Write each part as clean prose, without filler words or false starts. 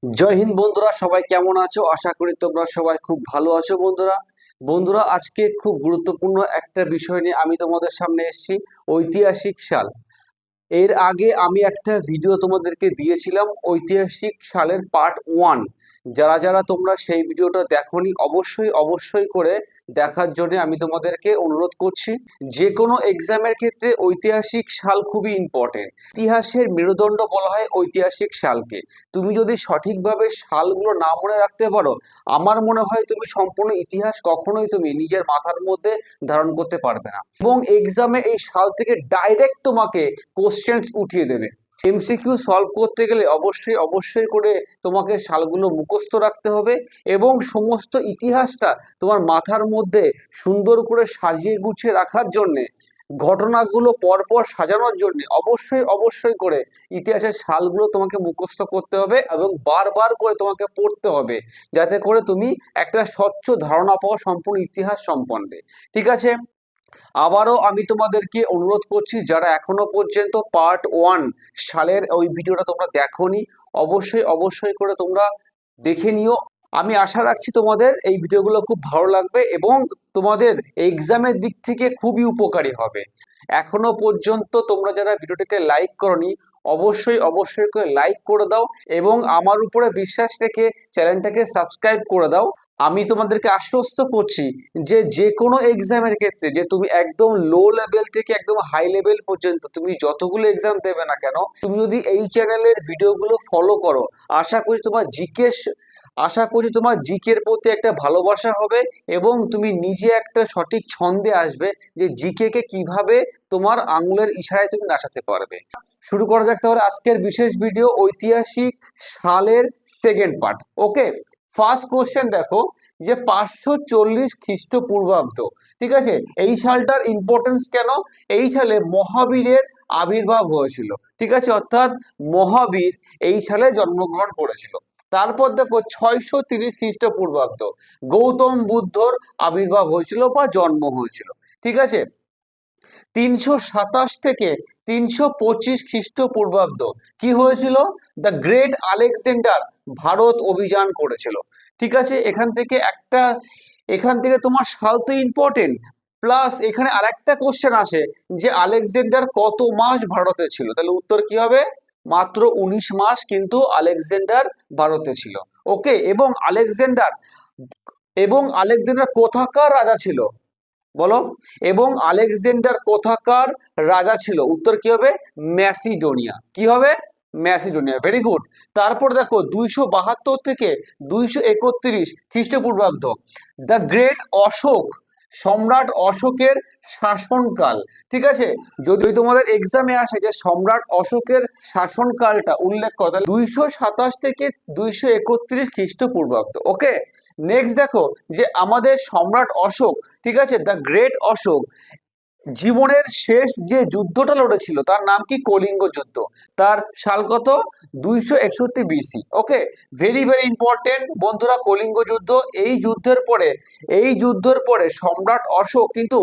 জয় হিন্দ বন্ধুরা, সবাই কেমন আছো? আশা করি তোমরা সবাই খুব ভালো আছো। বন্ধুরা আজকে খুব গুরুত্বপূর্ণ একটা বিষয় নিয়ে আমি তোমাদের সামনে এসেছি। ঐতিহাসিক সাল। এর আগে আমি একটা ভিডিও তোমাদেরকে দিয়েছিলাম ঐতিহাসিক সালের পার্ট 1। যারা যারা তোমরা সেই ভিডিওটা দেখোনি, অবশ্যই অবশ্যই করে দেখার জন্য আমি তোমাদেরকে অনুরোধ করছি। যে কোনো এক্সামের ক্ষেত্রে ঐতিহাসিক সাল খুবই ইম্পর্টেন্ট। ইতিহাসের মেরুদণ্ড বলা হয় ঐতিহাসিক সালকে। তুমি যদি সঠিকভাবে সালগুলো না মনে রাখতে পারো, আমার মনে হয় তুমি সম্পূর্ণ ইতিহাস কখনোই তুমি নিজের মাথার মধ্যে ধারণ করতে পারবে না, এবং এক্সামে এই সাল থেকে ডাইরেক্ট তোমাকে কোশ্চেন্স উঠিয়ে দেবে। এমসিকিউ সলভ করতে গেলে অবশ্যই অবশ্যই করে তোমাকে সালগুলো মুখস্থ রাখতে হবে, এবং সমস্ত ইতিহাসটা তোমার মাথার মধ্যে সুন্দর করে সাজিয়ে গুছিয়ে রাখার জন্যে, ঘটনাগুলো পরপর সাজানোর জন্য অবশ্যই অবশ্যই করে ইতিহাসের সালগুলো তোমাকে মুখস্থ করতে হবে এবং বারবার করে তোমাকে পড়তে হবে, যাতে করে তুমি একটা স্বচ্ছ ধারণা পাও সম্পূর্ণ ইতিহাস সম্বন্ধে। ঠিক আছে, আবারও আমি তোমাদেরকে অনুরোধ করছি, যারা এখনো পর্যন্ত পার্ট 1 সালের ওই ভিডিওটা তোমরা দেখোনি, অবশ্যই অবশ্যই করে তোমরা দেখে নিও। আমি আশা রাখছি তোমাদের এই ভিডিওগুলো খুব ভালো লাগবে এবং তোমাদের এক্সামের দিক থেকে খুবই উপকারী হবে। এখনো পর্যন্ত তোমরা যারা ভিডিওটিকে লাইক করনি, অবশ্যই অবশ্যই করে লাইক করে দাও এবং আমার উপরে বিশ্বাস রেখে চ্যানেলটাকে সাবস্ক্রাইব করে দাও। আমি তোমাদেরকে আশ্বস্ত করছি যে যে কোনো এক্সামের ক্ষেত্রে, যে তুমি একদম লো লেভেল থেকে একদম হাই লেভেল পর্যন্ত তুমি যতগুলো এক্সাম দেবে না কেন, তুমি যদি এই চ্যানেলের ভিডিওগুলো ফলো করো, আশা করি তোমার জিকে আশা করছি তোমার জিকের প্রতি একটা ভালোবাসা হবে এবং তুমি নিজে একটা সঠিক ছন্দে আসবে যে জিকে কে কিভাবে তোমার আঙুলের ইশারায় তুমি নাচাতে পারবে। শুরু করা যাক তাহলে আজকের বিশেষ ভিডিও, ঐতিহাসিক সালের সেকেন্ড পার্ট। ওকে, ফার্স্ট কোশ্চেন দেখো যে 540 খ্রিস্টপূর্বাব্দ। ঠিক আছে, এই সালটার ইম্পর্টেন্স কেন? এই সালে মহাবীরের আবির্ভাব হয়েছিল। ঠিক আছে, অর্থাৎ মহাবীর এই সালে জন্মগ্রহণ করেছিল। তারপর দেখো 630 খ্রিস্টপূর্বাব্দ, গৌতম বুদ্ধর আবির্ভাব হয়েছিল বা জন্ম হয়েছিল। ঠিক আছে, 327 থেকে 325 খ্রিস্টপূর্বাব্দ কি হয়েছিল? দ্য গ্রেট আলেকজান্ডার ভারত অভিযান করেছিল। ঠিক আছে, এখান থেকে তোমার সাল তো ইম্পর্টেন্ট, প্লাস এখানে আরেকটা কোশ্চেন আসে যে আলেকজান্ডার কত মাস ভারতে ছিল, তাহলে উত্তর কি হবে? মাত্র 19 মাস কিন্তু আলেকজান্ডার ভারতে ছিল। ওকে, এবং আলেকজান্ডার কোথাকার রাজা ছিল বলো? এবং আলেকজান্ডার কোথাকার রাজা ছিল? উত্তর কি হবে? ম্যাসিডোনিয়া। কি হবে? ম্যাসিডোনিয়া। Very good. তারপর দেখো 272 থেকে 231 খ্রিস্টপূর্বাব্দ, দ্য গ্রেট অশোক, সম্রাট অশোকের শাসনকাল। ঠিক আছে, যদি তোমাদের এক্সামে আসে যে সম্রাট অশোকের শাসনকালটা উল্লেখ করো, তাহলে 227 থেকে 231 খ্রিস্টপূর্বাব্দ। ওকে, নেক্সট দেখো যে আমাদের সম্রাট অশোক, ঠিক আছে, দ্য গ্রেট অশোক, জীবনের শেষ যে যুদ্ধটা লড়েছিল তার নাম কি? কলিঙ্গ যুদ্ধ। তার সাল কত? 261 বিসি। ওকে, ভেরি ভেরি ইম্পর্টেন্ট বন্ধুরা, কলিঙ্গ যুদ্ধ। এই যুদ্ধের পরে সম্রাট অশোক কিন্তু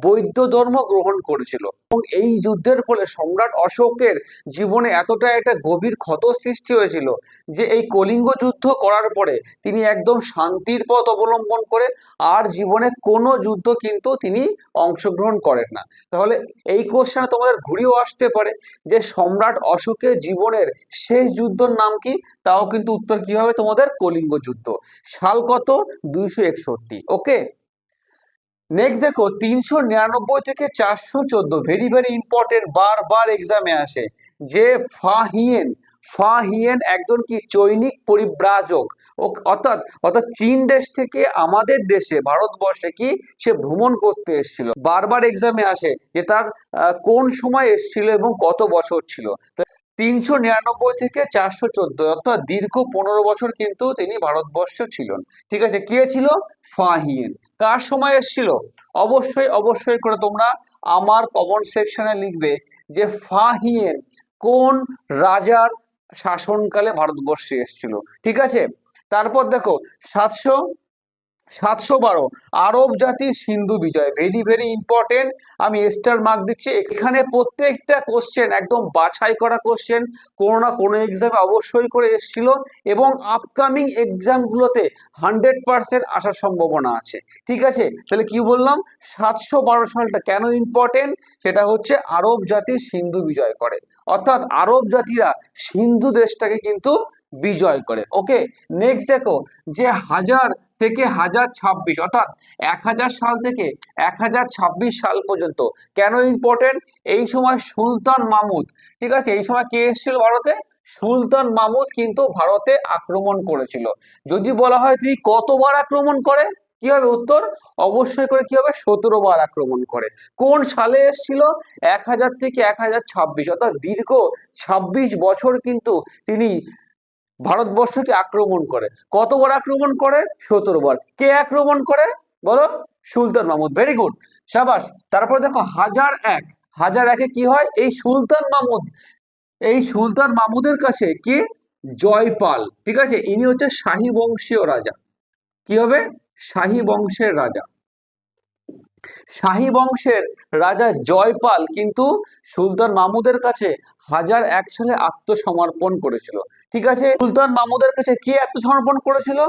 বৌদ্ধ ধর্ম গ্রহণ করেছিল, এবং এই যুদ্ধের ফলে সম্রাট অশোকের জীবনে এতটা একটা গভীর ক্ষত সৃষ্টি হয়েছিল যে এই কলিঙ্গ যুদ্ধ করার পরে তিনি একদম শান্তির পথ অবলম্বন করে আর জীবনে কোনো যুদ্ধ কিন্তু তিনি অংশগ্রহণ করেন না। তাহলে এই কোশ্চেনে তোমাদের ঘুরিয়েও আসতে পারে যে সম্রাট অশোকের জীবনের শেষ যুদ্ধের নাম কি? তাও কিন্তু উত্তর কি হবে তোমাদের? কলিঙ্গ যুদ্ধ। সাল কত? 261। ওকে, নেক্সট দেখো 399 থেকে 414, ভেরি ভেরি ইম্পর্টেন্ট, বারবার এক্সামে আসে যে ফাহিয়েন একজন কি? চৈনিক পরিব্রাজক। অর্থাৎ অর্থাৎ চীন দেশ থেকে আমাদের দেশে ভারতবর্ষে কি সে ভ্রমণ করতে এসেছিল। বারবার এক্সামে আসে যে তার কোন সময় এসেছিল এবং কত বছর ছিল। 399 থেকে 414, অর্থাৎ দীর্ঘ 15 বছর কিন্তু তিনি ভারতবর্ষে ছিলেন। ঠিক আছে, কে ছিল? ফাহিয়েন। কার সময় এসেছিল? অবশ্যই অবশ্যই করে তোমরা আমার কমেন্ট সেকশনে লিখবে যে ফাহিয়েন কোন রাজার শাসনকালে ভারতবর্ষে এসেছিল। ঠিক আছে, তারপর দেখো 700 712 আরব জাতি সিন্ধু বিজয়, ভেরি ভেরি ইম্পর্টেন্ট। আমি স্টার মার্ক দিচ্ছি। এখানে প্রত্যেকটা কোশ্চেন একদম বাছাই করা কোশ্চেন, কোনো না কোনো এক্সামে অবশ্যই করে এসেছিল এবং আপকামিং এক্সামগুলোতে 100% আসার সম্ভাবনা আছে। ঠিক আছে, তাহলে কি বললাম, 712 সালটা কেন ইম্পর্টেন্ট, সেটা হচ্ছে আরব জাতি সিন্ধু বিজয় করে, অর্থাৎ আরব জাতিরা সিন্ধু দেশটাকে কিন্তু বিজয় করে। ওকে, নেক্সট দেখো যে 1000 থেকে 1026 অর্থাৎ 1000 সাল থেকে 1026 সাল পর্যন্ত কেন ইম্পর্টেন্ট, এই সময় সুলতান মাহমুদ, ঠিক আছে, এই সময় কে এসেছিল ভারতে, সুলতান মাহমুদ কিন্তু ভারতে আক্রমণ করেছিল। যদি বলা হয় তিনি কতবার আক্রমণ করে, কি হবে উত্তর, অবশ্যই করে কি হবে, 17 বার আক্রমণ করে। কোন সালে এসেছিল, 1000 থেকে 1026, অর্থাৎ দীর্ঘ 26 বছর কিন্তু তিনি ভারতবর্ষকে আক্রমণ করে। কতবার আক্রমণ করে, 17 বার। কে আক্রমণ করে বলো, সুলতান মাহমুদ। ভেরি গুড, সাবাস। তারপর দেখো 1001, 1001-এ কি হয়, এই সুলতান মাহমুদ, এই সুলতান মাহমুদের কাছে কে, জয়পাল, ঠিক আছে, ইনি হচ্ছে শাহী বংশীয় রাজা। কি হবে, শাহী বংশের রাজা। শাহী বংশের রাজা জয়পাল কিন্তু সুলতান মাহমুদের কাছে 1001 সালে আত্মসমর্পণ করেছিল। ঠিক আছে, সুলতান মাহমুদের কাছে কে আত্মসমর্পণ করেছিল,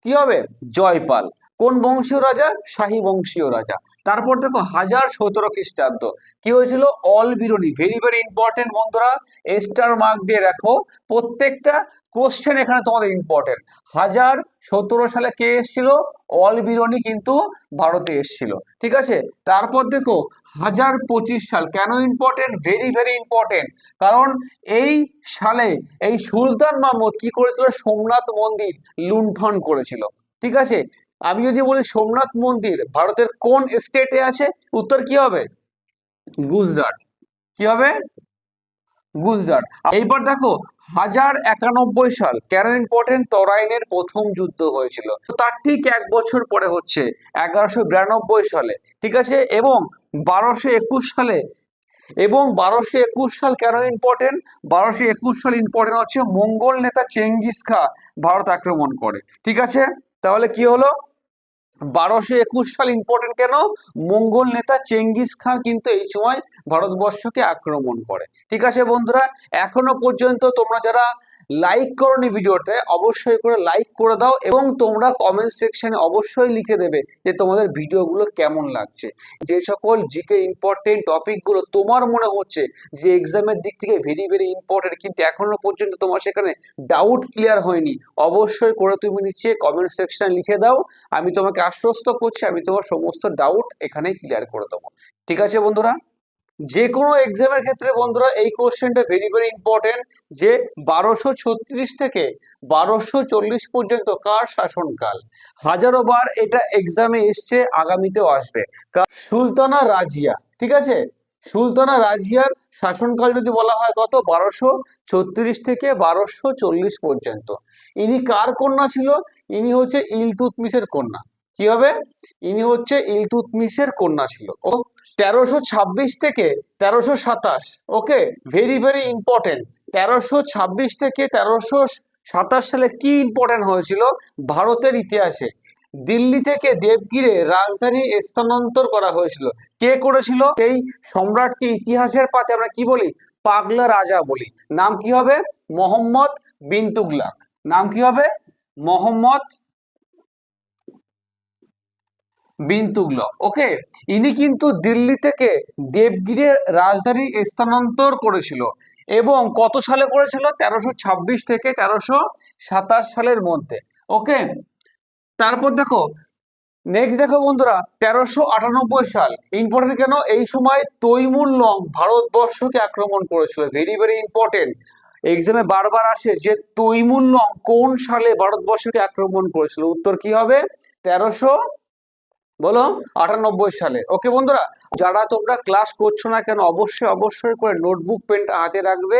কি হবে, জয়পাল। কোন বংশীয় রাজা, শাহী বংশীয় রাজা। তারপর দেখো 1017 খ্রিস্টাব্দ, কি হয়েছিল, অলবিরনি, ভেরি ভেরি ইম্পর্টেন্ট বন্ধুরা, স্টার মার্ক দিয়ে রাখো, প্রত্যেকটা কোশ্চেন এখানে তোমাদের ইম্পর্টেন্ট। 1017 সালে কে এসেছিল, অলবিরনি কিন্তু ভারতে এসেছিল। ঠিক আছে, তারপর দেখো 1025 সাল, কেন ইম্পর্টেন্ট, ভেরি ভেরি ইম্পর্টেন্ট, কারণ এই সালে এই সুলতান মাহমুদ কি করেছিল, সোমনাথ মন্দির লুণ্ঠন করেছিল। ঠিক আছে, আমি যদি বলি সোমনাথ মন্দির ভারতের কোন স্টেটে আছে, উত্তর কি হবে, গুজরাট। কি হবে, গুজরাট। এইবার দেখো 1091 সাল, কেন ইম্পর্টেন্ট, তরাইনের প্রথম যুদ্ধ হয়েছিল, তার ঠিক 1 বছর পরে হচ্ছে 1192 সালে। ঠিক আছে, এবং 1221 সালে, এবং 1221 সাল কেন ইম্পর্টেন্ট, 1221 সাল ইম্পর্টেন্ট হচ্ছে মঙ্গল নেতা চেঙ্গিস খা ভারত আক্রমণ করে। ঠিক আছে, তাহলে কি হলো, 1221 সাল ইম্পর্টেন্ট কেন, মঙ্গল নেতা চেঙ্গিস খান কিন্তু এই সময় ভারতবর্ষকে আক্রমণ করে। ঠিক আছে বন্ধুরা, এখনো পর্যন্ত তোমরা যারা লাইক করোনি ভিডিওতে, অবশ্যই করে লাইক করে দাও এবং তোমরা কমেন্ট সেকশনে অবশ্যই লিখে দেবে যে তোমাদের ভিডিওগুলো কেমন লাগছে। যে সকল জিকে ইম্পর্টেন্ট টপিকগুলো তোমার মনে হচ্ছে যে এক্সামের দিক থেকে ভেরি ভেরি ইম্পর্টেন্ট, কিন্তু এখনো পর্যন্ত তোমার সেখানে ডাউট ক্লিয়ার হয়নি, অবশ্যই করে তুমি নিচে কমেন্ট সেকশনে লিখে দাও। আমি তোমাকে আশ্বস্ত করছি আমি তোমার সমস্ত ডাউট এখানে ক্লিয়ার করে দেবো। ঠিক আছে বন্ধুরা, যে কোনো এক্সামের ক্ষেত্রে বন্ধুরা এই কোশ্চেনটা ভেরি ভেরি ইম্পর্টেন্ট, যে 1236 থেকে 1240 পর্যন্ত কার শাসনকাল, হাজারো বার এটা এক্সামে এসছে, আগামীতেও আসবে। সুলতানা রাজিয়া, ঠিক আছে, সুলতানা রাজিয়ার শাসনকাল যদি বলা হয় কত, 1236 থেকে 1240 পর্যন্ত। ইনি কার কন্যা ছিল, ইনি হচ্ছে ইলতুৎমিশের কন্যা। কি হবে, ইনি হচ্ছে ইলতুৎমিশের কন্যা ছিল। ও 1326 থেকে 1327, ওকে, ভেরি ভেরি ইম্পর্টেন্ট। 1326 থেকে 1327 সালে কি ইম্পর্টেন্ট হয়েছিল ভারতের ইতিহাসে, দিল্লি থেকে দেবগিরে রাজধানী স্থানান্তর করা হয়েছিল। কে করেছিল, এই সম্রাটকে ইতিহাসের পাতে আমরা কি বলি, পাগলা রাজা বলি। নাম কি হবে, মোহাম্মদ বিন তুগলাক। নাম কি হবে, মোহাম্মদ বিন তুগলক। ওকে, ইনি কিন্তু দিল্লি থেকে দেবগিরে রাজধানী স্থানান্তর করেছিল এবং কত সালে করেছিল, 1326 থেকে 1327 সালের মধ্যে। ওকে, তারপর দেখো নেক্সট দেখো বন্ধুরা 1398 সাল, ইম্পর্টেন্ট কেন, এই সময় তৈমুর লং ভারতবর্ষকে আক্রমণ করেছিল। ভেরি ভেরি ইম্পর্টেন্ট, এক্সামে বারবার আসে যে তৈমুর লং কোন সালে ভারতবর্ষকে আক্রমণ করেছিল, উত্তর কি হবে, 1398 সালে। ওকে বন্ধুরা, যারা তোমরা ক্লাস করছো না কেন অবশ্যই অবশ্যই করে নোটবুক পেনটা হাতে রাখবে।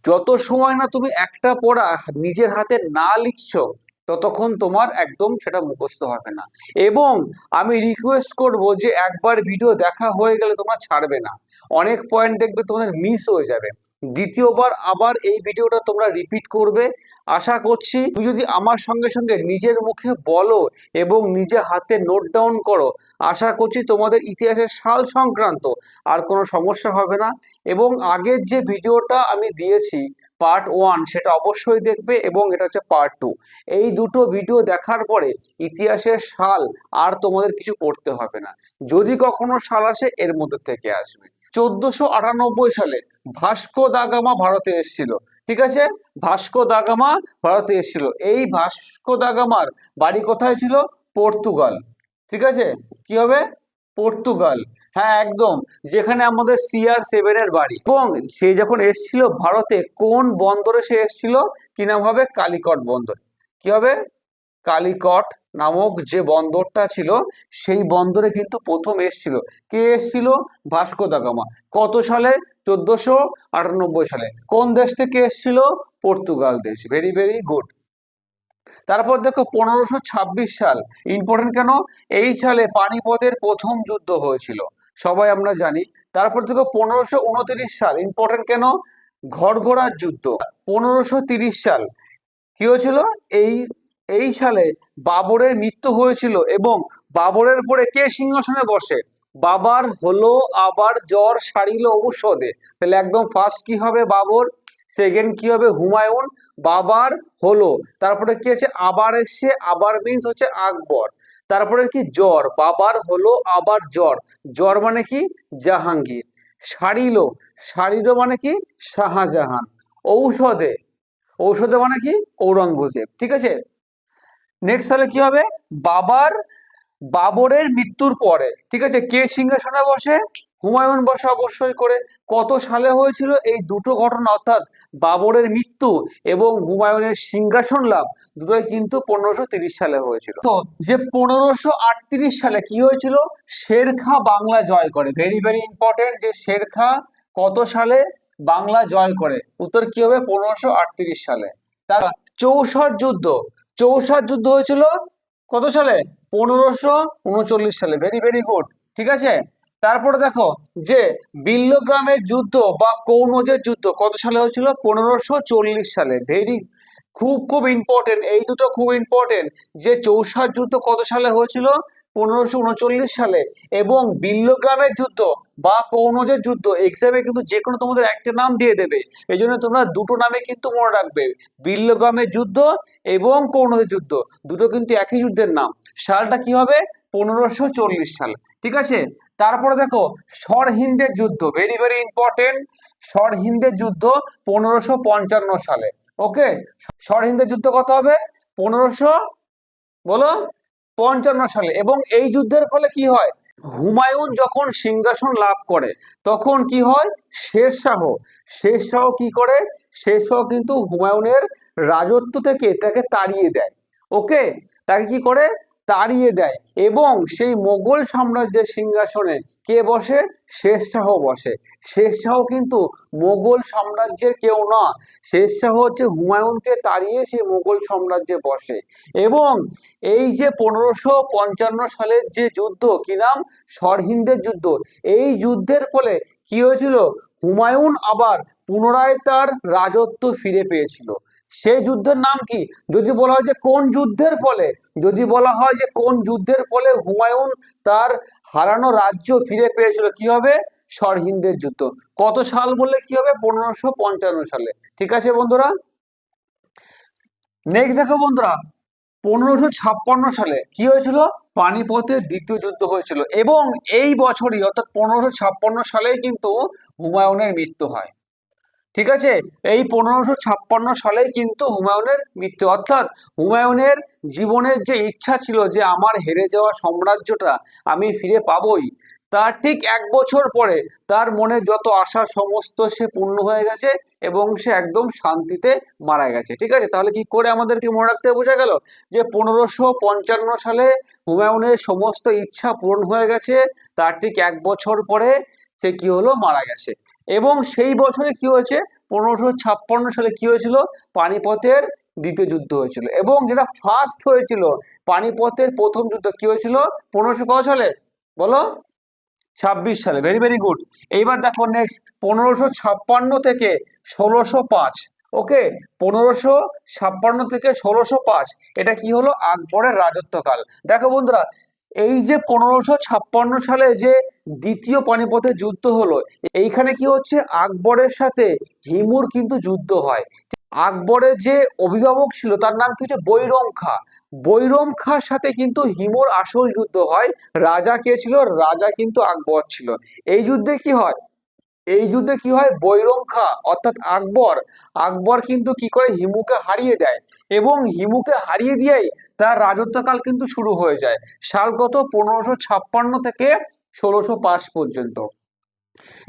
যত সময় না তুমি একটা পড়া নিজের হাতে না লিখছো ততক্ষণ তোমার একদম সেটা মুখস্থ হবে না। এবং আমি রিকোয়েস্ট করব যে একবার ভিডিও দেখা হয়ে গেলে তোমরা ছাড়বে না, অনেক পয়েন্ট দেখবে তোমাদের মিস হয়ে যাবে। দ্বিতীয়বার আবার এই ভিডিওটা তোমরা রিপিট করবে। আশা করছি তুমি যদি আমার সঙ্গে সঙ্গে নিজের মুখে বলো এবং নিজে হাতে নোট ডাউন করো, আশা করছি তোমাদের ইতিহাসের সাল সংক্রান্ত আর কোনো সমস্যা হবে না। এবং আগের যে ভিডিওটা আমি দিয়েছি পার্ট 1, সেটা অবশ্যই দেখবে, এবং এটা হচ্ছে পার্ট 2। এই দুটো ভিডিও দেখার পরে ইতিহাসের সাল আর তোমাদের কিছু পড়তে হবে না। যদি কখনো সাল আসে এর মধ্যে থেকে আসবে। 1498 সালে ভাস্কো দা গামা ভারতে এসেছিল। ঠিক আছে, ভাস্কো দা গামা ভারতে এসেছিল। এই ভাস্কো দা গামার বাড়ি কোথায় ছিল? পর্তুগাল। ঠিক আছে, কি হবে? পর্তুগাল। হ্যাঁ একদম, যেখানে আমাদের CR7 এর বাড়ি। এবং সে যখন এসেছিল ভারতে, কোন বন্দরে সে এসেছিল? কি নাম হবে? কালিকট বন্দর। কি হবে? কালিকট নামক যে বন্দরটা ছিল, সেই বন্দরে কিন্তু প্রথম এসছিল। কে এসছিল? Vasco da Gama. কত সালে? 1498 সালে। কোন দেশ থেকে এসছিল? পর্তুগাল দেশ। Very very good. তারপর দেখো 1526 সাল, ইম্পর্টেন্ট কেন? এই সালে পানিপথের প্রথম যুদ্ধ হয়েছিল, সবাই আমরা জানি। তারপর দেখো 1529 সাল, ইম্পর্টেন্ট কেন? ঘরঘোড়ার যুদ্ধ। 1530 সাল কি হয়েছিল? এই এই সালে বাবরের মৃত্যু হয়েছিল, এবং বাবরের পরে কে সিংহাসনে বসে? বাবার হলো আবার জ্বর সারিল ঔষধে। তাহলে একদম ফার্স্ট কি হবে? বাবর। সেকেন্ড কি হবে? হুমায়ুন। বাবার হলো, তারপরে কি আছে? আবার এসছে, আবার মিন্স হচ্ছে আকবর। তারপরে কি? জ্বর। বাবার হলো আবার জ্বর। জ্বর মানে কি? জাহাঙ্গীর। সারিল, সারিল মানে কি? শাহজাহান। ঔষধে, ঔষধে মানে কি? ঔরঙ্গজেব। ঠিক আছে, নেক্সট সালে কি হবে? বাবরের মৃত্যুর পরে, ঠিক আছে, কে সিংহাসনে বসে? হুমায়ুন বসে অবশ্যই করে। কত সালে হয়েছিল এই দুটো ঘটনা? অর্থাৎ বাবরের মৃত্যু এবং হুমায়ুনের সিংহাসন লাভ, দুটোই কিন্তু 1530 সালে হয়েছিল। তো যে 1538 সালে কি হয়েছিল? শেরখা বাংলা জয় করে। ভেরি ভেরি ইম্পর্টেন্ট, যে শেরখা কত সালে বাংলা জয় করে? উত্তর কি হবে? 1538 সালে। তার চৌষট যুদ্ধ, চৌষট যুদ্ধ হয়েছিল কত সালে? 1539 সালে। Very very good. ঠিক আছে, তারপরে দেখো যে বিল্লগ্রামের যুদ্ধ বা কনৌজের যুদ্ধ কত সালে হয়েছিল? 1540 সালে। ভেরি, খুব খুব ইম্পর্টেন্ট, এই দুটো খুব ইম্পর্টেন্ট। যে চৌষট যুদ্ধ কত সালে হয়েছিল? 1539 সালে। এবং বিল্লগ্রামের যুদ্ধ বা কনৌজের যুদ্ধ, এক্সামে কিন্তু যে কোনো তোমাদের একটা নাম দিয়ে দেবে, এই জন্য তোমরা দুটো নামে কিন্তু মনে রাখবে, বিল্লগ্রামের যুদ্ধ এবং কনৌজের যুদ্ধ, দুটো কিন্তু একই যুদ্ধের নাম। সালটা কি হবে? 1540 সাল। ঠিক আছে, তারপরে দেখো সরহিন্দের যুদ্ধ, ভেরি ভেরি ইম্পর্টেন্ট। সরহিন্দের যুদ্ধ 1555 সালে। ওকে, সরহিন্দের যুদ্ধ কত হবে? 1500 বলো 55 সালে। এবং এই যুদ্ধের ফলে কি হয়? হুমায়ুন যখন সিংহাসন লাভ করে, তখন কি হয়? শেরশাহ, শেরশাহ কি করে? শেরশাহ কিন্তু হুমায়ুনের রাজত্ব থেকে তাকে তাড়িয়ে দেয়। ওকে, তাকে কি করে? তাড়িয়ে দেয়। এবং সেই মোগল সাম্রাজ্যের সিংহাসনে কে বসে? শেরশাহ বসে। শেরশাহ কিন্তু মোগল সাম্রাজ্যের কেউ না, শেরশাহ হচ্ছে হুমায়ুনকে তাড়িয়ে সেই মোগল সাম্রাজ্যে বসে। এবং এই যে 1555 সালের যে যুদ্ধ, কি নাম? সরহিন্দের যুদ্ধ। এই যুদ্ধের ফলে কি হয়েছিল? হুমায়ুন আবার পুনরায় তার রাজত্ব ফিরে পেয়েছিল। সেই যুদ্ধের নাম কি? যদি বলা হয় যে কোন যুদ্ধের ফলে, যদি বলা হয় যে কোন যুদ্ধের ফলে হুমায়ুন তার হারানো রাজ্য ফিরে পেয়েছিল, কি হবে? সরহিন্দের যুদ্ধ। কত সাল বললে কি হবে? 1555 সালে। ঠিক আছে বন্ধুরা, নেক্সট দেখো বন্ধুরা, 1556 সালে কি হয়েছিল? পানিপথের দ্বিতীয় যুদ্ধ হয়েছিল। এবং এই বছরই অর্থাৎ 1556 সালেই কিন্তু হুমায়ুনের মৃত্যু হয়। ঠিক আছে, এই 1556 সালেই কিন্তু হুমায়ুনের মৃত্যু। অর্থাৎ হুমায়ুনের জীবনের যে ইচ্ছা ছিল যে আমার হেরে যাওয়া সাম্রাজ্যটা আমি ফিরে পাবই, তার ঠিক 1 বছর পরে তার মনে যত আশা সমস্ত সে পূর্ণ হয়ে গেছে, এবং সে একদম শান্তিতে মারা গেছে। ঠিক আছে, তাহলে কি করে আমাদেরকে মনে রাখতে বোঝা গেল যে 1555 সালে হুমায়ুনের সমস্ত ইচ্ছা পূরণ হয়ে গেছে, তার ঠিক 1 বছর পরে সে কি হলো? মারা গেছে। এবং সেই বছরে কি হয়েছে? 1556 সালে কি হয়েছিল? পানিপথের দ্বিতীয় যুদ্ধ হয়েছিল। এবং যেটা ফার্স্ট হয়েছিল, পানিপথের প্রথম যুদ্ধ কি হয়েছিল? 1500 কত সালে বলো? সালে, ভেরি ভেরি গুড। এইবার দেখো নেক্সট 1556 থেকে 1605। ওকে, 1556 থেকে 1605, এটা কি হলো? আকবরের রাজত্বকাল। দেখো বন্ধুরা, এই যে 1556 সালে যে দ্বিতীয় পানিপথের যুদ্ধ হলো, এইখানে কি হচ্ছে? আকবরের সাথে হিমুর কিন্তু যুদ্ধ হয়। আকবরের যে অভিভাবক ছিল তার নাম কি হচ্ছে? বৈরম খাঁ। বৈরম খাঁর সাথে কিন্তু হিমুর আসল যুদ্ধ হয়। রাজা কে ছিল? রাজা কিন্তু আকবর ছিল। এই যুদ্ধে কি হয়? এই যুদ্ধে কি হয়? বৈরম খাঁ অর্থাৎ আকবর, আকবর কিন্তু কি করে? হিমুকে হারিয়ে দেয়, এবং হিমুকে হারিয়ে দিয়েই তার রাজত্বকাল কিন্তু শুরু হয়ে যায়। সাল কত? 1556 থেকে 1605 পর্যন্ত।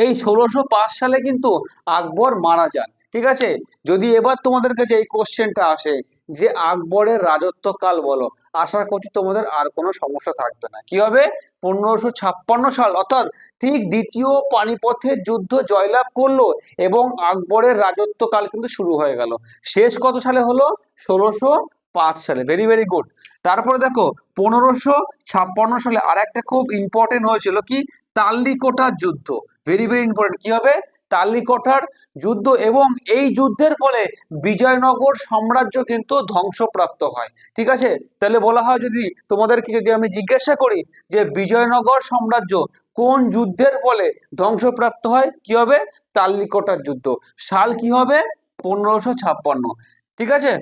এই 1605 সালে কিন্তু আকবর মারা যান। ঠিক আছে, যদি এবার তোমাদের কাছে এই কোশ্চেনটা আসে যে আকবরের রাজত্বকাল বলো, আশা করছি তোমাদের আর কোনো সমস্যা থাকবে না। কি হবে? 1556 সাল, অর্থাৎ ঠিক দ্বিতীয় পানিপথের যুদ্ধ জয়লাভ করলো এবং আকবরের রাজত্বকাল কিন্তু শুরু হয়ে গেল। শেষ কত সালে হলো? 1605 সালে। Very very good. তারপরে দেখো 1556 সালে আর একটা খুব ইম্পর্টেন্ট হয়েছিল, কি? তাল্লিকোটার যুদ্ধ। Very very important. কি হবে? তাল্লিকোটার যুদ্ধ, এবং এই যুদ্ধের ফলে বিজয়নগর সাম্রাজ্য কিন্তু ধ্বংসপ্রাপ্ত হয়। ঠিক আছে, তাহলে বলা হয়, যদি তোমাদেরকে যদি আমি জিজ্ঞাসা করি যে বিজয়নগর সাম্রাজ্য কোন যুদ্ধের ফলে ধ্বংসপ্রাপ্ত হয়, কি হবে? তাল্লিকোটার যুদ্ধ। সাল কি হবে? 1556। ঠিক আছে,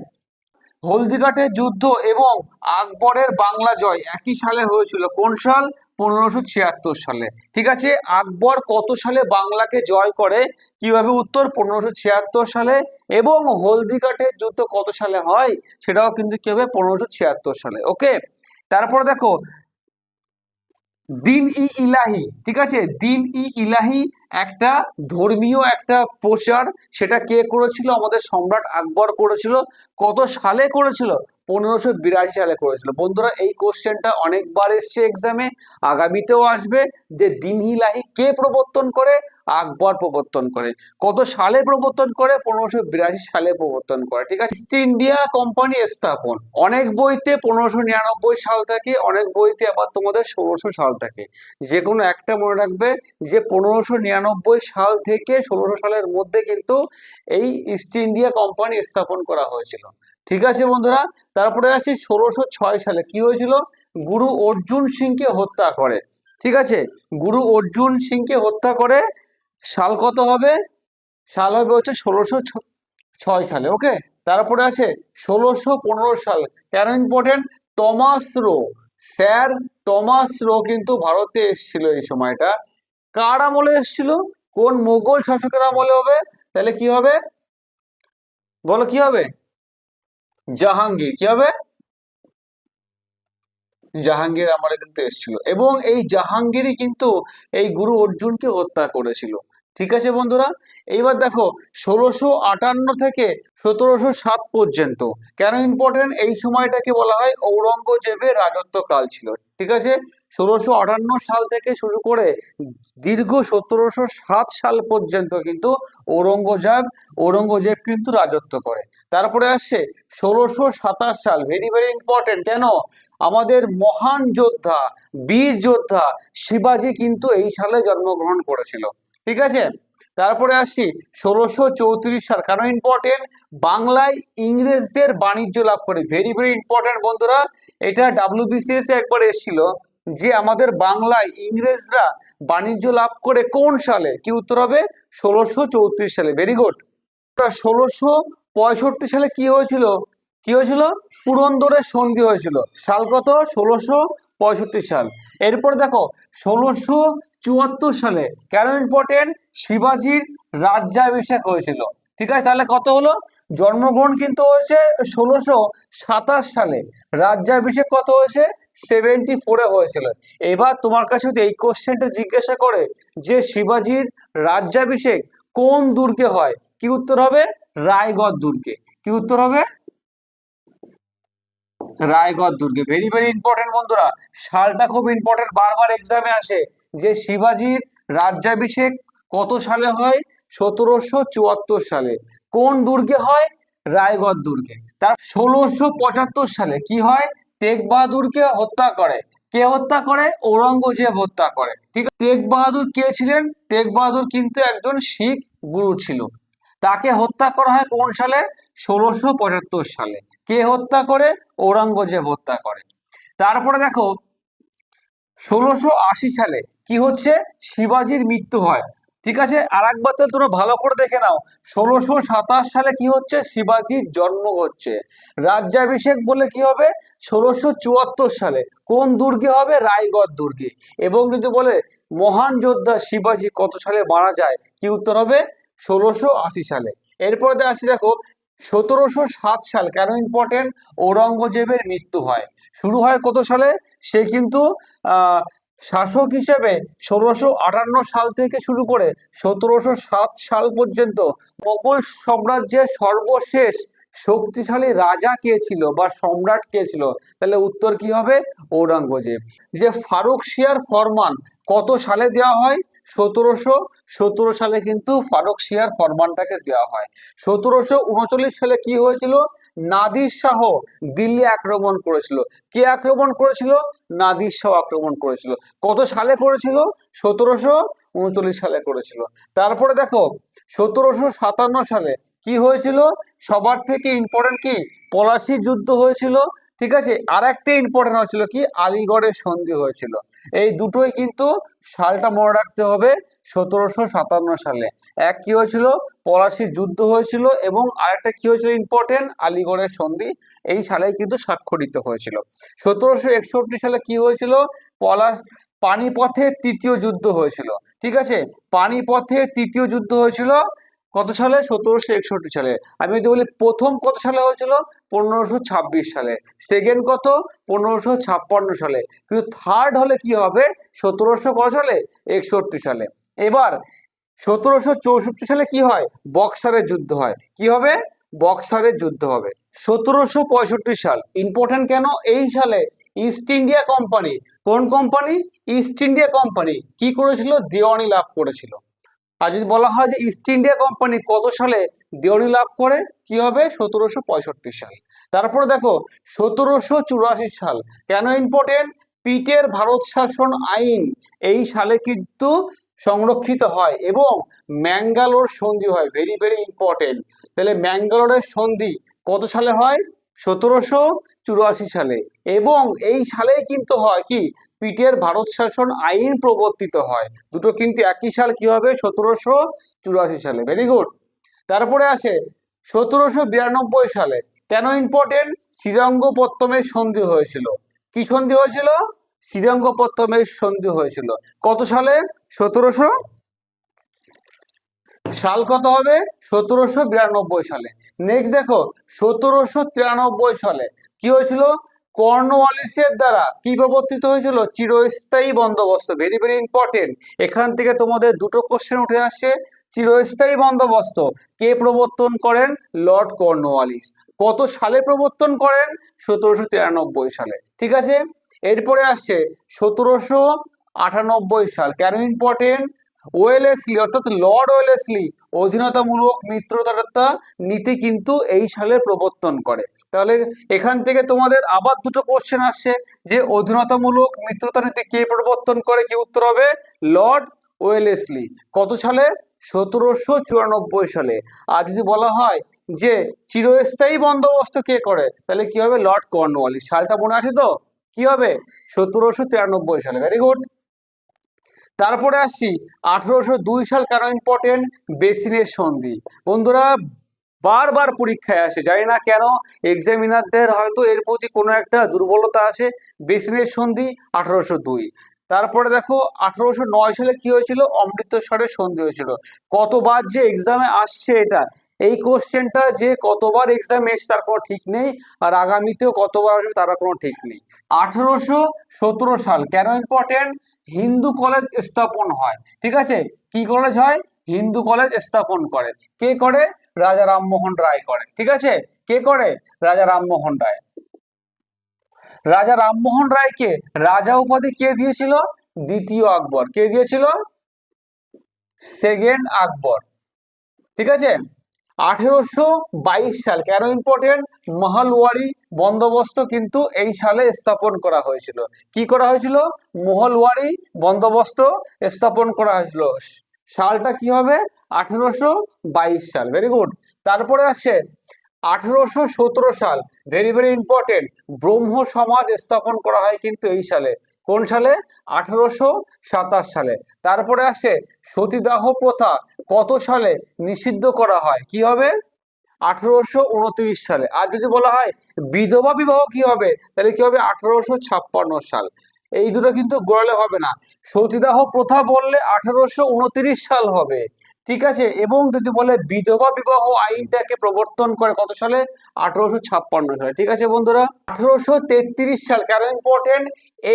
হলদিঘাটের যুদ্ধ এবং আকবরের বাংলা জয় একই সালে হয়েছিল। কোন সাল? 1576 সালে। ঠিক আছে, আকবর কত সালে বাংলাকে জয় করে? কি হবে উত্তর? 1576 সালে। এবং হলদিঘাটের যুদ্ধ কত সালে হয়? সেটাও কিন্তু কি হবে? 1576 সালে। ওকে, তারপরে দেখো দিন ই ইলাহি। ঠিক আছে, দিন ই ইলাহি একটা ধর্মীয় একটা প্রচার, সেটা কে করেছিল? আমাদের সম্রাট আকবর করেছিল। কত সালে করেছিল? 1582 সালে করেছিল। বন্ধুরা, এই কোশ্চেনটা অনেকবার এসছে এক্সামে, আগামীতেও আসবে, যে দিন ইলাহি কে প্রবর্তন করে? আকবর প্রবর্তন করে। কত সালে প্রবর্তন করে? 1582 সালে প্রবর্তন করে। ঠিক আছে, ইস্ট ইন্ডিয়া কোম্পানি স্থাপন। অনেক বইতে 1599 সাল থাকে, অনেক বইতে আবার তোমাদের 1600 সাল থাকে। যে কোনো একটা মনে রাখবে যে 1599 সাল থেকে 1600 সালের মধ্যে কিন্তু এই ইস্ট ইন্ডিয়া কোম্পানি স্থাপন করা হয়েছিল। ঠিক আছে বন্ধুরা, তারপরে আসি 1606 সালে। কি হয়েছিল? গুরু অর্জুন সিংকে হত্যা করে। ঠিক আছে, গুরু অর্জুন সিংকে হত্যা করে। সাল কত হবে? সাল হবে হচ্ছে 1606 সালে। ওকে, তারপরে আছে 1615 সাল। কেন important? Thomas Roe, sir Thomas Roe কিন্তু ভারতে এসেছিল এই সময়টা। কার আমলে এসেছিল? কোন মোগল শাসকের আমলে হবে? তাহলে কি হবে? বলো কি হবে? জাহাঙ্গীর। কি হবে? জাহাঙ্গীর আমলে কিন্তু এসেছিল, এবং এই জাহাঙ্গীরই কিন্তু এই গুরু অর্জুনকে হত্যা করেছিল। ঠিক আছে বন্ধুরা, এইবার দেখো 1658 থেকে 1707 পর্যন্ত। কেন ইম্পর্টেন্ট? এই সময়টাকে বলা হয় ঔরঙ্গজেবের রাজত্বকাল ছিল। ঠিক আছে, 1658 সাল থেকে শুরু করে দীর্ঘ 1707 সাল পর্যন্ত কিন্তু ঔরঙ্গজেব কিন্তু রাজত্ব করে। তারপরে আসছে 1627 সাল। Very very important. কেন? আমাদের মহান যোদ্ধা, বীর যোদ্ধা শিবাজি কিন্তু এই সালে জন্মগ্রহণ করেছিল। ঠিক আছে, তারপরে আসছি 1634 সাল। কারণ ইম্পর্টেন্ট, বাংলায় ইংরেজদের বাণিজ্য লাভ করে। ভেরি ভেরি ইম্পর্টেন্ট বন্ধুরা, এটা WBCS একবার এসেছিল যে আমাদের বাংলায় ইংরেজরা বাণিজ্য লাভ করে কোন সালে? কি উত্তর হবে? 1634 সালে। Very good. 1665 সালে কি হয়েছিল? কি হয়েছিল? পুরন্দরের সন্ধি হয়েছিল। সাল কত? 1665 সাল। এরপর দেখো 1674 সালে। কেন ইম্পর্টেন্ট? শিবাজির রাজ্যাভিষেক হয়েছিল। ঠিক আছে, তাহলে কত হলো? জন্মগ্রহণ কিন্তু হয়েছে 1627 সালে, রাজ্যাভিষেক কত হয়েছে? 74-এ হয়েছিল। এবার তোমার কাছে যদি এই কোশ্চেনটা জিজ্ঞাসা করে যে শিবাজির রাজ্যাভিষেক কোন দুর্গে হয়, কি উত্তর হবে? রায়গড় দুর্গে। কি উত্তর হবে? রায়গড় দুর্গে। ভেরি ভেরি ইম্পর্টেন্ট বন্ধুরা, সালটা খুব ইম্পর্টেন্ট, বারবার এক্সামে আসে যে শিবাজির রাজ্যাভিষেক কত সালে হয়? 1774 সালে। কোন দুর্গে হয়? রায়গড় দুর্গে। তার 1675 সালে কি হয়? তেগ বাহাদুরকে হত্যা করে। কে হত্যা করে? ঔরঙ্গজেব হত্যা করে। ঠিক আছে, তেগ বাহাদুর কে ছিলেন? তেগ বাহাদুর কিন্তু একজন শিখ গুরু ছিল। তাকে হত্যা করা হয় কোন সালে? 1675 সালে। কে হত্যা করে? ঔরঙ্গজেব হত্যা করে। তারপরে দেখো 1680 সালে কি হচ্ছে? শিবাজির মৃত্যু হয়। ঠিক আছে, আর একবার তো তোমরা ভালো করে দেখে নাও, 1627 সালে কি হচ্ছে? শিবাজির জন্ম হচ্ছে। রাজ্যাভিষেক বলে কি হবে? 1674 সালে। কোন দুর্গে হবে? রায়গড় দুর্গে। এবং যদি বলে মহান যোদ্ধা শিবাজি কত সালে মারা যায়, কি উত্তর হবে? 1680 সালে। এরপরে আসি দেখো 1707 সাল। কেন ইম্পর্টেন্ট? ঔরঙ্গজেবের মৃত্যু হয়। শুরু হয় কত সালে? সে কিন্তু শাসক হিসেবে 1658 সাল থেকে শুরু করে 1707 সাল পর্যন্ত মোগল সাম্রাজ্যের সর্বশেষ শক্তিশালী রাজা কে ছিল বা সম্রাট কে ছিল? তাহলে উত্তর কি হবে? ঔরঙ্গজেব। যে ফারুকশিয়ার ফরমান কত সালে দেওয়া হয়? 1717 সালে কিন্তু ফারুকশিয়ার ফরমানটাকে দেওয়া হয়। 1739 সালে কি হয়েছিল? নাদির শাহ দিল্লি আক্রমণ করেছিল। কে আক্রমণ করেছিল? নাদির শাহ আক্রমণ করেছিল। কত সালে করেছিল? 1739 সালে করেছিল। তারপরে দেখো 1757 সালে কি হয়েছিল? সবার থেকে ইম্পর্টেন্ট কি? পলাশির যুদ্ধ হয়েছিল। ঠিক আছে, আর একটা ইম্পর্টেন্ট হয়েছিল কি? আলিগড়ের সন্ধি হয়েছিল। এই দুটোই কিন্তু সালটা মনে রাখতে হবে, 1757 সালে। এক কি হয়েছিল? পলাশির যুদ্ধ হয়েছিল, এবং আরেকটা কি হয়েছিল ইম্পর্টেন্ট? আলিগড়ের সন্ধি। এই সালেই কিন্তু স্বাক্ষরিত হয়েছিল। 1761 সালে কি হয়েছিল? পানিপথের তৃতীয় যুদ্ধ হয়েছিল। ঠিক আছে, পানিপথের তৃতীয় যুদ্ধ হয়েছিল কত সালে? 1761 সালে। আমি যদি বলি প্রথম কত সালে হয়েছিল? 1526 সালে। সেকেন্ড কত? 1556 সালে। কিন্তু থার্ড হলে কি হবে? 1700 কত সালে? 61 সালে। এবার 1764 সালে কি হয়? বক্সারের যুদ্ধ হয়। কি হবে? বক্সারের যুদ্ধ হবে। 1765 সাল ইম্পর্টেন্ট কেন? এই সালে ইস্ট ইন্ডিয়া কোম্পানি, কোন কোম্পানি? ইস্ট ইন্ডিয়া কোম্পানি কি করেছিল? দেওয়ানি লাভ করেছিল। আর যদি বলা হয় যে ইস্ট ইন্ডিয়া কোম্পানি কত সালে দেওয়ানি লাভ করে, কি হবে? 1765 সাল। তারপরে দেখো 1784 সাল। কেন ইম্পর্টেন্ট? পিটের ভারত শাসন আইন এই সালে কিন্তু সংরক্ষিত হয়, এবং ম্যাঙ্গালোর সন্ধি হয়। Very very important. তাহলে ম্যাঙ্গালোরের সন্ধি কত সালে হয়? 1784 সালে। এবং এই সালেই কিন্তু হয় কি? পিটের ভারত শাসন আইন প্রবর্তিত হয়। দুটো কিন্তু একই সাল। কি হবে? 1784 সালে। Very good. তারপরে আসে 1792 সালে। কেন ইম্পর্টেন্ট? শ্রীরঙ্গপত্তমের সন্ধি হয়েছিল। কি সন্ধি হয়েছিল? শ্রীরঙ্গপত্তমের সন্ধি হয়েছিল। কত সালে? 1700 সাল কত হবে? 1792 সালে। নেক্সট দেখো 1793 সালে কি হয়েছিল? কর্নওয়ালিসের দ্বারা কি প্রবর্তিত হয়েছিল? চিরস্থায়ী বন্দোবস্ত। Very very important. এখান থেকে তোমাদের দুটো কোশ্চেন উঠে আসছে। চিরস্থায়ী বন্দোবস্ত কে প্রবর্তন করেন? Lord Cornwallis. কত সালে প্রবর্তন করেন? 1793 সালে। ঠিক আছে, এরপরে আসছে 1798 সাল। কেন ইম্পর্টেন্ট? ওয়েলেসলি অর্থাৎ লর্ড ওয়েলেসলি অধীনতামূলক মিত্রতা নীতি কিন্তু এই সালে প্রবর্তন করে। তাহলে এখান থেকে তোমাদের আবার দুটো কোশ্চেন আসছে যে অধীনতামূলক মিত্রতা নীতি কে প্রবর্তন করে? কি উত্তর হবে? Lord Wellesley. কত সালে? 1794 সালে। আর যদি বলা হয় যে চিরস্থায়ী বন্দোবস্ত কে করে, তাহলে কি হবে? Lord Cornwallis. সালটা মনে আছে তো? কি হবে? 1793 সালে। Very good. তারপরে আসি 1802 সাল। কেন ইম্পর্টেন্ট? বেসিনের সন্ধি। বন্ধুরা বারবার পরীক্ষায় আসে, জানি না কেন, এক্সামিনারদের হয়তো এর প্রতি কোনো একটা দুর্বলতা আছে। বেসিনের সন্ধি 1802। তারপরে দেখো 1809 সালে কি হয়েছিল? অমৃতসরের সন্ধি হয়েছিল। কতবার যে এক্সামে আসছে এটা, এই কোশ্চেনটা যে কতবার এক্সামে এসছে তার কোনো ঠিক নেই, আর আগামীতেও কতবার আসবে তার কোনো ঠিক নেই। 1817 সাল। কেন ইম্পর্টেন্ট? হিন্দু কলেজ স্থাপন হয়। ঠিক আছে, কি কলেজ হয়? হিন্দু কলেজ স্থাপন করে। কে করে? রাজা রামমোহন রায় করে। ঠিক আছে, কে করে? রাজা রামমোহন রায়। রাজা রামমোহন রায়কে রাজা উপাধি কে দিয়েছিল? দ্বিতীয় আকবর। কে দিয়েছিল? সেকেন্ড আকবর। ঠিক আছে, 1822 সাল, কেন ইম্পর্টেন্ট? মহলওয়ারি বন্দোবস্ত কিন্তু এই সালে স্থাপন করা হয়েছিল। কি করা হয়েছিল? মহলওয়ারি বন্দোবস্ত স্থাপন করা হয়েছিল। সালটা কি হবে? 1822 সাল। Very good. তারপরে আছে 1817 সাল, ভেরি ভেরি ইম্পর্টেন্ট, ব্রহ্ম সমাজ স্থাপন করা হয় কিন্তু এই সালে। কোন সালে? 1827 সালে। তারপরে আসে সতীদাহ প্রথা কত সালে নিষিদ্ধ করা হয়? কি হবে? 1829 সালে। আর যদি বলা হয় বিধবা বিবাহ কি হবে, তাহলে কি হবে? 1856 সাল। এই দুটো কিন্তু গোড়ালে হবে না। সতীদাহ প্রথা বললে 1829 সাল হবে, ঠিক আছে। এবং যদি বলে বিধবা বিবাহ আইনটাকে প্রবর্তন করে কত সালে? 1856 সালে, ঠিক আছে বন্ধুরা। 1833 সাল, কেন ইম্পর্টেন্ট?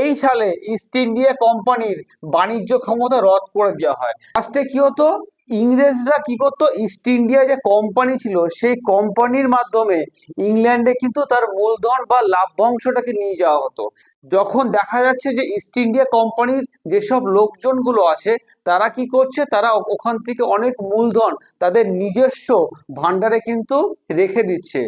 এই সালে ইস্ট ইন্ডিয়া কোম্পানির বাণিজ্য ক্ষমতা রদ করে দেওয়া হয়। ফার্স্টে কি হতো? ইংরেজরা কি করতো? ইস্ট ইন্ডিয়া যে কোম্পানি ছিল সেই কোম্পানির মাধ্যমে ইংল্যান্ডে কিন্তু তার মূলধন বা লাভ্যাংশটাকে নিয়ে যাওয়া হতো। যখন দেখা যাচ্ছে যে ইস্ট ইন্ডিয়া কোম্পানির যেসব লোকজনগুলো আছে তারা কি করছে, তারা ওখান থেকে অনেক মূলধন তাদের নিজস্ব ভান্ডারে কিন্তু রেখে দিচ্ছে,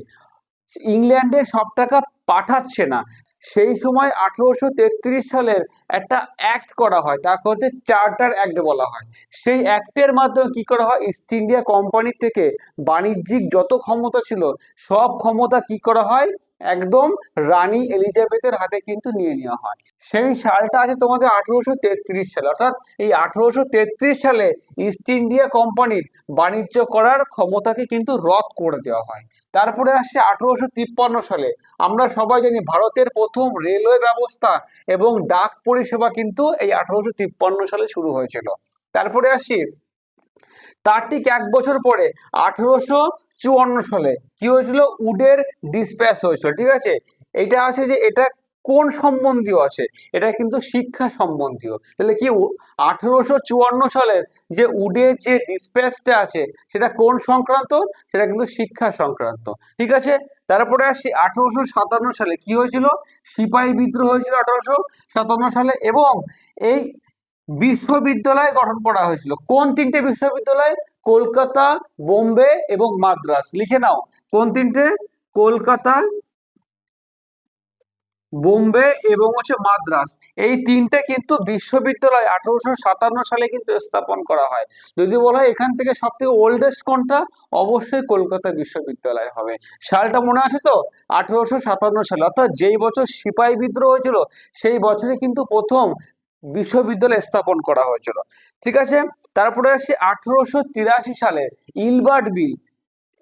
ইংল্যান্ডে সব টাকা পাঠাচ্ছে না। সেই সময় 1833 সালের একটা অ্যাক্ট করা হয়, তাকে হচ্ছে চার্টার অ্যাক্ট বলা হয়। সেই অ্যাক্টের মাধ্যমে কি করা হয়? ইস্ট ইন্ডিয়া কোম্পানি থেকে বাণিজ্যিক যত ক্ষমতা ছিল সব ক্ষমতা কি করা হয়? একদম রানী এলিজাবেথের হাতে কিন্তু নিয়ে নেওয়া হয়। সেই সালটা আছে তোমাদের 1833 সালে, অর্থাৎ এই 1833 সালে ইস্ট ইন্ডিয়া কোম্পানির বাণিজ্য করার ক্ষমতাকে কিন্তু রদ করে দেওয়া হয়। তারপরে আসছে 1853 সালে। আমরা সবাই জানি ভারতের প্রথম রেলওয়ে ব্যবস্থা এবং ডাক পরিষেবা কিন্তু এই 1853 সালে শুরু হয়েছিল। তারপরে আসি তার ঠিক এক বছর পরে 1854 সালে কি হয়েছিল? উডের ডিসপ্যাচ হয়েছিল, ঠিক আছে। এটা আছে যে এটা কোন সম্বন্ধীয় আছে? এটা কিন্তু শিক্ষা সম্বন্ধীয়। তাহলে কি 1854 সালের যে উডের যে ডিসপ্যাচটা আছে সেটা কোন সংক্রান্ত? সেটা কিন্তু শিক্ষা সংক্রান্ত, ঠিক আছে। তারপরে আসি 1857 সালে কি হয়েছিল? সিপাহী বিদ্রোহ হয়েছিল 1857 সালে, এবং এই বিশ্ববিদ্যালয় গঠন করা হয়েছিল। কোন তিনটে বিশ্ববিদ্যালয়? কলকাতা, বোম্বে এবং মাদ্রাস। লিখে নাও কোন তিনটে? কলকাতা, বোম্বে এবং হচ্ছে মাদ্রাস। এই তিনটে কিন্তু বিশ্ববিদ্যালয় 1857 সালে কিন্তু স্থাপন করা হয়। যদি বলা হয় এখান থেকে সব থেকে ওল্ডেস্ট কোনটা, অবশ্যই কলকাতা বিশ্ববিদ্যালয় হবে। সালটা মনে আছে তো? 1857 সালে, অর্থাৎ যেই বছর সিপাহী বিদ্রোহ হয়েছিল সেই বছরে কিন্তু প্রথম বিশ্ববিদ্যালয় স্থাপন করা হয়েছিল, ঠিক আছে। তারপরে আসি 1883 সালে ইলবার্ট বিল।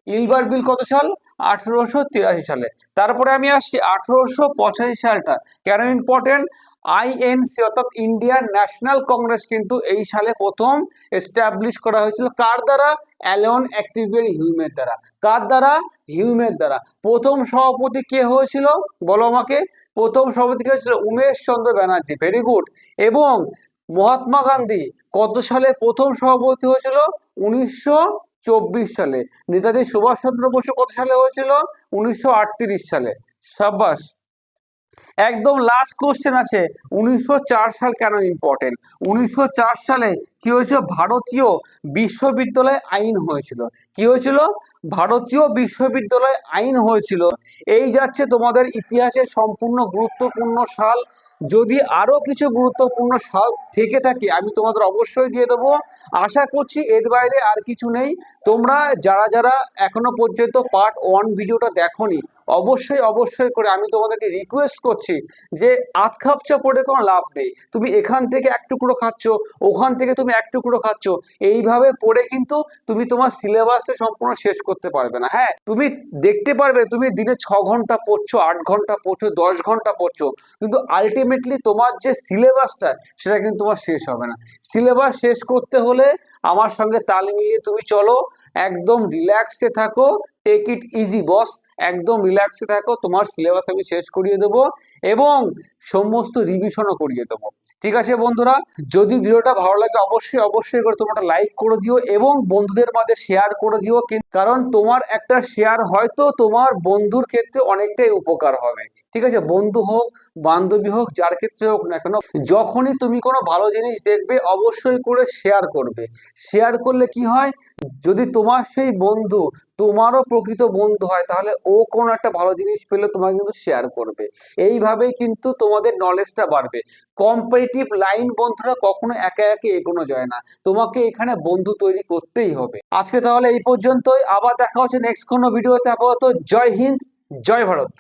ইলবার্ট বিল কত সাল? 1883 সালে। তারপরে আমি আসছি 1885 সালটা, কেন ইম্পর্টেন্ট? আইএনসি অর্থাৎ ইন্ডিয়ান ন্যাশনাল কংগ্রেস কিন্তু এই সালে প্রথম এস্টাবলিশ করা হয়েছিল। কার দ্বারা? অ্যালেন অ্যাক্টিভিয়ার হিউমের দ্বারা। কার দ্বারা? হিউমের দ্বারা। প্রথম সভাপতি কে হয়েছিল বলো আমাকে? প্রথম সভাপতি কে হয়েছিল? উমেশ চন্দ্র ব্যানার্জি। Very good. এবং মহাত্মা গান্ধী কত সালে প্রথম সভাপতি হয়েছিল? 1924 সালে। নেতাজি সুভাষচন্দ্র বসু কত সালে হয়েছিল? 1938 সালে। সাবাস। একদম লাস্ট কোশ্চেন আছে, 1904 সাল কেন ইম্পর্টেন্ট? 1904 সালে কি হয়েছিল? ভারতীয় বিশ্ববিদ্যালয় আইন হয়েছিল। কি হয়েছিল? ভারতীয় বিশ্ববিদ্যালয় আইন হয়েছিল। এই যাচ্ছে তোমাদের ইতিহাসের সম্পূর্ণ গুরুত্বপূর্ণ সাল। যদি আরো কিছু গুরুত্বপূর্ণ সাল থেকে থাকে আমি তোমাদের অবশ্যই দিয়ে দেবো। আশা করছি এর বাইরে আর কিছু নেই। তোমরা যারা যারা এখনো পর্যন্ত পার্ট 1 ভিডিওটা দেখোনি অবশ্যই অবশ্যই করে আমি তোমাদেরকে রিকোয়েস্ট করছি যে আধ খাপচা পড়ে কোনো লাভ নেই। তুমি এখান থেকে এক টুকরো খাচ্ছ, ওখান থেকে তুমি এক টুকরো খাচ্ছ, এইভাবে পড়ে কিন্তু তুমি তোমার সিলেবাসটা সম্পূর্ণ শেষ করতে পারবে না। হ্যাঁ, তুমি দেখতে পারবে তুমি দিনে 6 ঘন্টা পড়ছো, 8 ঘন্টা পড়ছো, 10 ঘন্টা পড়ছো, কিন্তু আলটিমেটলি তোমার যে সিলেবাসটা সেটা কিন্তু তোমার শেষ হবে না। সিলেবাস শেষ করতে হলে আমার সঙ্গে তাল মিলিয়ে তুমি চলো, একদম রিল্যাক্সে থাকো, টেক ইট ইজি বস, একদম রিল্যাক্সে থাকো, তোমার সিলেবাস আমি শেষ করিয়ে দেবো এবং সমস্ত রিভিশনও করিয়ে দেবো, ঠিক আছে বন্ধুরা। যদি ভিডিওটা ভালো লাগে অবশ্যই অবশ্যই করে তোমরা লাইক করে দিও এবং বন্ধুদের মাঝে শেয়ার করে দিও, কারণ তোমার একটা শেয়ার হয়তো তোমার বন্ধুর ক্ষেত্রে অনেকটাই উপকার হবে, ঠিক আছে। বন্ধু হোক, বান্ধবী হোক, যার ক্ষেত্রে হোক না কেন, যখনই তুমি কোনো ভালো জিনিস দেখবে অবশ্যই করে শেয়ার করবে। শেয়ার করলে কি হয়, যদি তোমার সেই বন্ধু তোমারও প্রকৃত বন্ধু হয়, তাহলে ও কোনো একটা ভালো জিনিস পেলে তোমাকে কিন্তু শেয়ার করবে। এইভাবেই কিন্তু তোমাদের নলেজটা বাড়বে। কম্পিটিটিভ লাইন বন্ধুরা কখনো একা একা এগোনো যায় না, তোমাকে এখানে বন্ধু তৈরি করতেই হবে। আজকে তাহলে এই পর্যন্তই, আবার দেখা হচ্ছে নেক্সট কোনো ভিডিওতে। আপাতত জয় হিন্দ, জয় ভারত।